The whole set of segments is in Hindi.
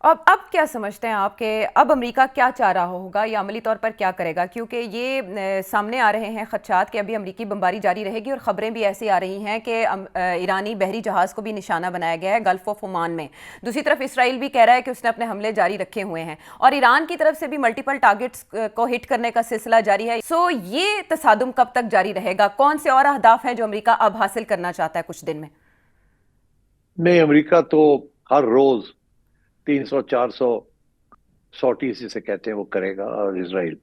अब क्या समझते हैं आप कि अब अमेरिका क्या चाह रहा होगा या अमली तौर पर क्या करेगा? क्योंकि ये सामने आ रहे हैं खदशात कि अभी अमरीकी बमबारी जारी रहेगी और ख़बरें भी ऐसी आ रही हैं कि ईरानी बहरी जहाज़ को भी निशाना बनाया गया है गल्फ़ ऑफ ओमान में। दूसरी तरफ इसराइल भी कह रहा है कि उसने अपने हमले जारी रखे हुए हैं और ईरान की तरफ से भी मल्टीपल टारगेट्स को हिट करने का सिलसिला जारी है। सो ये तसादुम कब तक जारी रहेगा? कौन से और अहदाफ हैं जो अमरीका अब हासिल करना चाहता है कुछ दिन में? नहीं, अमेरिका तो हर रोज 300 400 सॉटी जिसे कहते हैं वो करेगा। और इसराइल,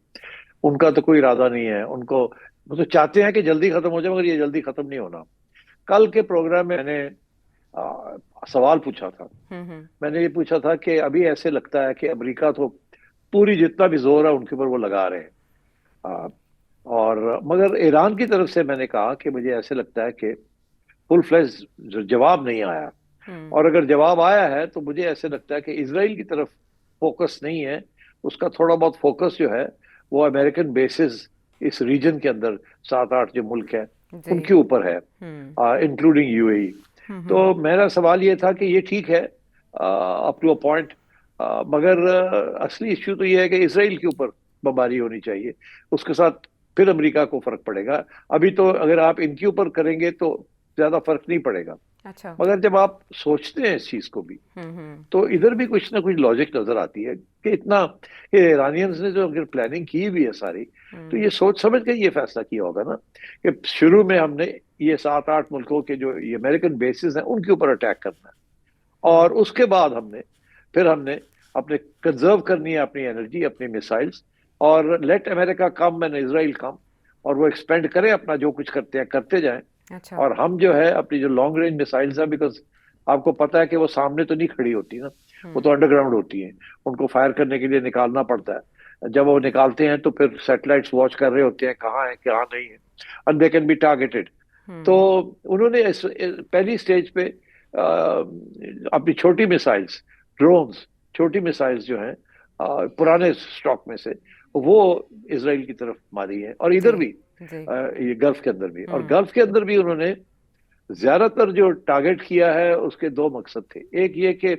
उनका तो कोई इरादा नहीं है। वो तो चाहते हैं कि जल्दी खत्म हो जाए, मगर ये जल्दी खत्म नहीं होना। कल के प्रोग्राम में मैंने सवाल पूछा था। हम्म। मैंने ये पूछा था कि अभी ऐसे लगता है कि अमेरिका तो पूरी जितना भी जोर है उनके ऊपर वो लगा रहे हैं। आ, और मगर ईरान की तरफ से मैंने कहा कि मुझे ऐसे लगता है कि फुल फ्लेज जवाब नहीं आया। हम्म। और अगर जवाब आया है तो मुझे ऐसे लगता है कि इसराइल की तरफ फोकस नहीं है। उसका थोड़ा बहुत फोकस जो है वो अमेरिकन बेसिस इस रीजन के अंदर 7 8 जो मुल्क है जी। उनके ऊपर है, हम्म। Including UAE. हम्म। तो मेरा सवाल ये था कि ये ठीक है अप टू अ पॉइंट, मगर असली इश्यू तो ये है कि इसराइल के ऊपर बमबारी होनी चाहिए। उसके साथ फिर अमेरिका को फर्क पड़ेगा। अभी तो अगर आप इनके ऊपर करेंगे तो ज्यादा फर्क नहीं पड़ेगा। अच्छा। मगर जब आप सोचते हैं इस चीज को भी, हम्म। तो इधर भी कुछ ना कुछ लॉजिक नजर आती है कि इतना ये ईरानियंस ने जो अगर प्लानिंग की भी है सारी, तो हम्म। ये सोच समझ के ये फैसला किया होगा ना कि शुरू में हमने ये 7 8 मुल्कों के जो ये अमेरिकन बेसिस हैं उनके ऊपर अटैक करना है। हम्म। और उसके बाद फिर हमने अपने कंजर्व करनी है अपनी एनर्जी, अपनी मिसाइल्स, और let America come and Israel come, और वो एक्सपेंड करें अपना जो कुछ करते हैं करते जाएं। अच्छा। और हम जो है अपनी जो लॉन्ग रेंज मिसाइल्स है, बिकॉज आपको पता है कि वो सामने तो नहीं खड़ी होती ना, वो तो हम्म। अंडरग्राउंड होती हैं। उनको फायर करने के लिए निकालना पड़ता है। जब वो निकालते हैं तो फिर सैटेलाइट्स वॉच कर रहे होते हैं कहाँ है कहाँ नहीं है, and they can be targeted. तो हम्म। उन्होंने पहली स्टेज पे अपनी छोटी मिसाइल्स, ड्रोन्स, छोटी मिसाइल्स जो हैं पुराने स्टॉक में से, वो इसराइल की तरफ मारी है। और जी। इधर भी जी। ये गल्फ के अंदर भी, और हम्म। गल्फ के अंदर भी उन्होंने ज्यादातर जो टारगेट किया है उसके दो मकसद थे। एक ये कि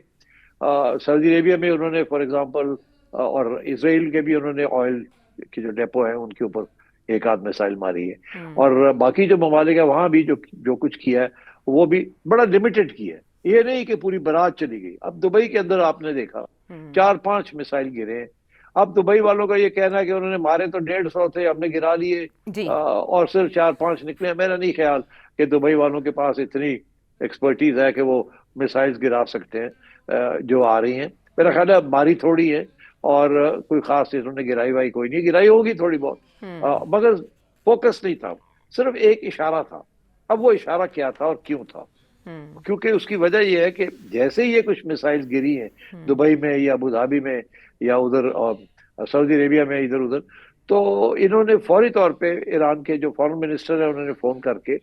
सऊदी अरेबिया में उन्होंने फॉर एग्जांपल, और इसराइल के भी उन्होंने ऑयल के जो डेपो है उनके ऊपर एक आध मिसाइल मारी है। हम्म। और बाकी जो ममालिक है वहां भी जो जो कुछ किया है वो भी बड़ा लिमिटेड किया है। ये नहीं कि पूरी बारात चली गई। अब दुबई के अंदर आपने देखा हम्म। 4 5 मिसाइल गिरे हैं। अब दुबई वालों का ये कहना है कि उन्होंने मारे तो 150 थे, हमने गिरा लिए जी। और सिर्फ 4 5 निकले। मेरा नहीं ख्याल कि दुबई वालों के पास इतनी एक्सपर्टीज है कि वो मिसाइल्स गिरा सकते हैं जो आ रही हैं। मेरा ख्याल हम्म। है मारी थोड़ी है, और कोई खास इन्होंने गिराई वाई कोई नहीं, गिराई होगी थोड़ी बहुत, हम्म। मगर फोकस नहीं था, सिर्फ एक इशारा था। अब वो इशारा क्या था और क्यों था? हम्म। क्योंकि उसकी वजह यह है कि जैसे ही ये कुछ मिसाइल्स गिरी हैं हम्म। दुबई में या अबू धाबी में या उधर सऊदी अरेबिया में, इधर उधर, तो इन्होंने फौरी तौर पे ईरान के जो फॉरेन मिनिस्टर है उन्होंने फोन करके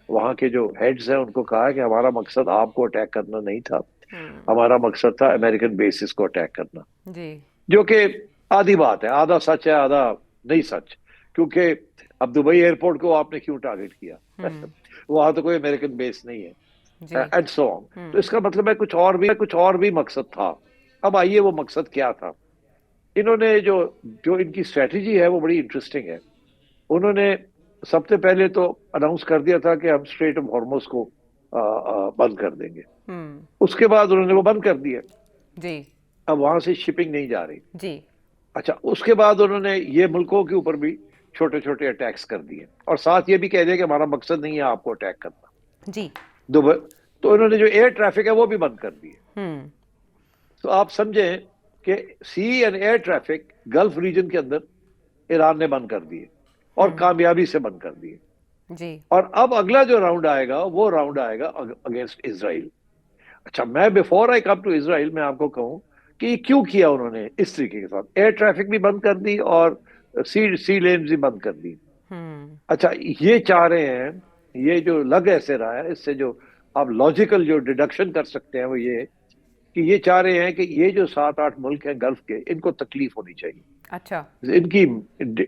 वहाँ के जो हेड्स हैं उनको कहा कि हमारा मकसद आपको अटैक करना नहीं था, हम्म। हमारा मकसद था अमेरिकन बेसिस को अटैक करना। जी। जो कि आधी बात है, आधा सच है आधा नहीं सच। क्योंकि अब दुबई एयरपोर्ट को आपने क्यों टारगेट किया? हम्म। वहां तो कोई अमेरिकन बेस नहीं है, जी। And so on. तो हम्म। इसका मतलब है कुछ और भी मकसद था। अब आइए वो मकसद क्या था। इन्होंने जो जो इनकी स्ट्रेटजी है वो बड़ी इंटरेस्टिंग है। उन्होंने सबसे पहले तो अनाउंस कर दिया था कि हम स्ट्रेट ऑफ हॉर्मुज को बंद कर देंगे। हम्म। उसके बाद उन्होंने वो बंद कर दिया। जी। अब वहां से शिपिंग नहीं जा रही। जी। अच्छा, उसके बाद उन्होंने ये मुल्कों के ऊपर भी छोटे छोटे अटैक्स कर दिए, और साथ ये भी कह दिया कि हमारा मकसद नहीं है आपको अटैक करना। जी। दुबई, तो उन्होंने जो एयर ट्रैफिक है वो भी बंद कर दिए। हम्म। तो आप समझें कि sea and air traffic gulf region के अंदर ईरान ने बंद कर दिए, और हम्म। कामयाबी से बंद कर दिए। जी। और अब अगला जो राउंड आएगा वो राउंड आएगा अगेंस्ट इसराइल। अच्छा, मैं before I come to Israel मैं आपको कहूं कि ये क्यों किया उन्होंने इस तरीके के साथ, एयर ट्रैफिक भी बंद कर दी और सी सी लेन भी बंद कर दी। हम्म। अच्छा, ये चाह रहे हैं, ये जो लग ऐसे रहा है इससे जो आप लॉजिकल जो डिडक्शन कर सकते हैं वो ये कि ये चाह रहे हैं कि ये जो 7 8 मुल्क हैं गल्फ के, इनको तकलीफ होनी चाहिए, अच्छा। इनकी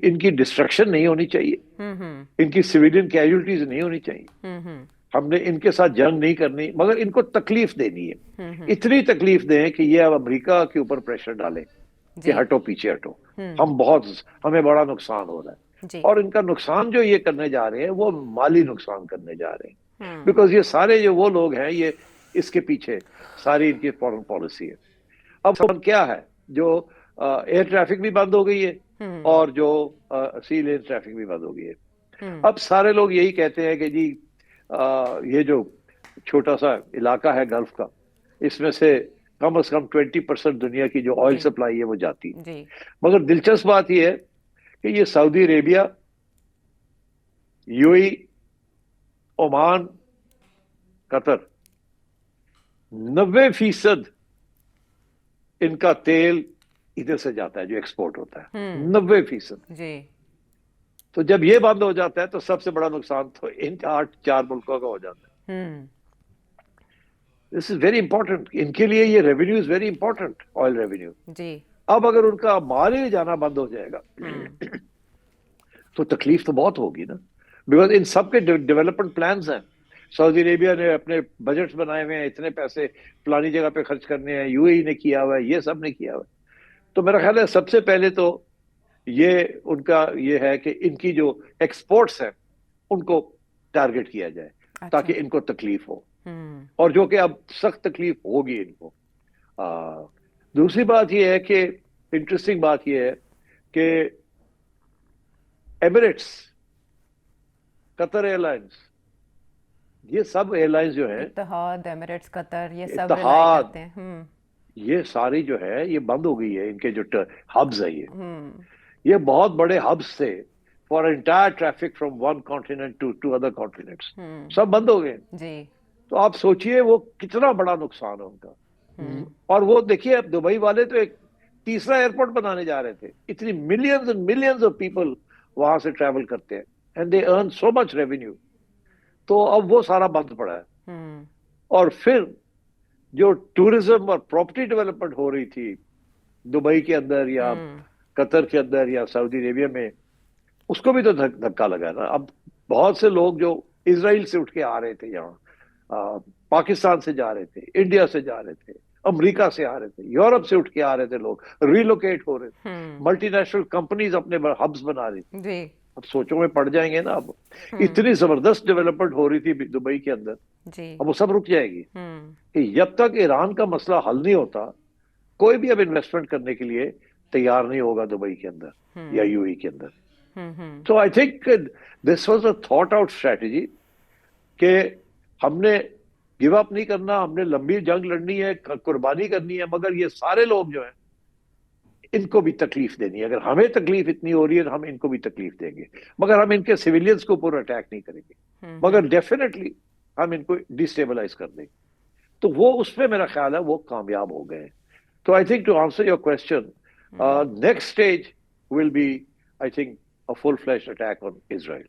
इनकी डिस्ट्रक्शन नहीं होनी चाहिए, हम्म। इनकी सिविलियन कैजुअलिटीज नहीं होनी चाहिए। हम्म। हमने इनके साथ जंग नहीं करनी, मगर इनको तकलीफ देनी है। इतनी तकलीफ दें कि ये अब अमेरिका के ऊपर प्रेशर डालें कि जी। हटो, पीछे हटो, हमें बड़ा नुकसान हो रहा है। जी। और इनका नुकसान जो ये करने जा रहे हैं वो माली नुकसान करने जा रहे हैं, हम्म। बिकॉज ये सारे जो वो लोग हैं, ये इसके पीछे सारी इनकी फॉरेन पॉलिसी है। अब क्या है, जो एयर ट्रैफिक भी बंद हो गई है हम्म। और जो सी लेन ट्रैफिक भी बंद हो गई है। हम्म। अब सारे लोग यही कहते हैं कि जी ये जो छोटा सा इलाका है गल्फ का, इसमें से कम 20% दुनिया की जो ऑयल जी। सप्लाई है वो जाती है। जी। मगर दिलचस्प बात यह है कि ये Saudi Arabia, UAE, Oman, Qatar, 90% इनका तेल इधर से जाता है जो एक्सपोर्ट होता है, 90%। जी। तो जब ये बंद हो जाता है तो सबसे बड़ा नुकसान तो इन 4 मुल्कों का हो जाता है। दिस इज वेरी इंपॉर्टेंट, इनके लिए ये revenue is very important, oil revenue. जी। अब अगर उनका माल ही जाना बंद हो जाएगा तो तकलीफ तो बहुत होगी ना, बिकॉज इन सब के डेवलपमेंट प्लान्स हैं। सऊदी अरेबिया ने अपने बजट्स बनाए हुए हैं, इतने पैसे फलानी जगह पे खर्च करने हैं, यूएई ने किया हुआ है, ये सब ने किया हुआ है। तो मेरा ख्याल है सबसे पहले तो ये उनका ये है कि इनकी जो एक्सपोर्ट्स हैं उनको टारगेट किया जाए, ताकि अच्छा। इनको तकलीफ हो, और जो कि अब सख्त तकलीफ होगी इनको। दूसरी बात यह है कि इंटरेस्टिंग बात यह है कि एमिरेट्स, कतर एयरलाइंस, ये सब एयरलाइंस जो है, इत्तेहाद, एमिरेट्स, कतर, ये सब रिलाई इत्तेहाद, करते हैं। ये सारी जो है ये बंद हो गई है। इनके जो हब्स है, ये बहुत बड़े हब्स थे for entire traffic from one continent to other continents, सब बंद हो गए। जी। तो आप सोचिए वो कितना बड़ा नुकसान है उनका। और वो देखिए, अब दुबई वाले तो एक तीसरा एयरपोर्ट बनाने जा रहे थे, इतनी millions and millions of people वहां से ट्रैवल करते हैं, and they earn so much revenue. तो अब वो सारा बंद पड़ा है। और फिर जो टूरिज्म और प्रॉपर्टी डेवलपमेंट हो रही थी दुबई के अंदर या कतर के अंदर या सऊदी अरेबिया में, उसको भी तो धक्का लगा ना। अब बहुत से लोग जो इजराइल से उठ के आ रहे थे यहाँ, पाकिस्तान से जा रहे थे, इंडिया से जा रहे थे, अमेरिका से आ रहे थे, यूरोप से उठ के आ रहे थे, लोग रिलोकेट हो रहे थे, मल्टीनेशनल कंपनीज अपने हब्स बना रही थी। जी। अब सोचो में पड़ जाएंगे ना। अब इतनी जबरदस्त डेवलपमेंट हो रही थी दुबई के अंदर, जी। अब वो सब रुक जाएगी कि जब तक ईरान का मसला हल नहीं होता, कोई भी अब इन्वेस्टमेंट करने के लिए तैयार नहीं होगा दुबई के अंदर या यूएई के अंदर। तो I think this was a thought out strategy कि हमने गिव अप नहीं करना, हमने लंबी जंग लड़नी है, कुर्बानी करनी है, मगर ये सारे लोग जो हैं इनको भी तकलीफ देनी है। अगर हमें तकलीफ इतनी हो रही है तो हम इनको भी तकलीफ देंगे, मगर हम इनके सिविलियंस को पूरा अटैक नहीं करेंगे, मगर डेफिनेटली हम इनको डिस्टेबलाइज कर देंगे। तो वो उसमें मेरा ख्याल है वो कामयाब हो गए। तो I think to answer your question, next stage will be, I think, a full-fledged attack on Israel.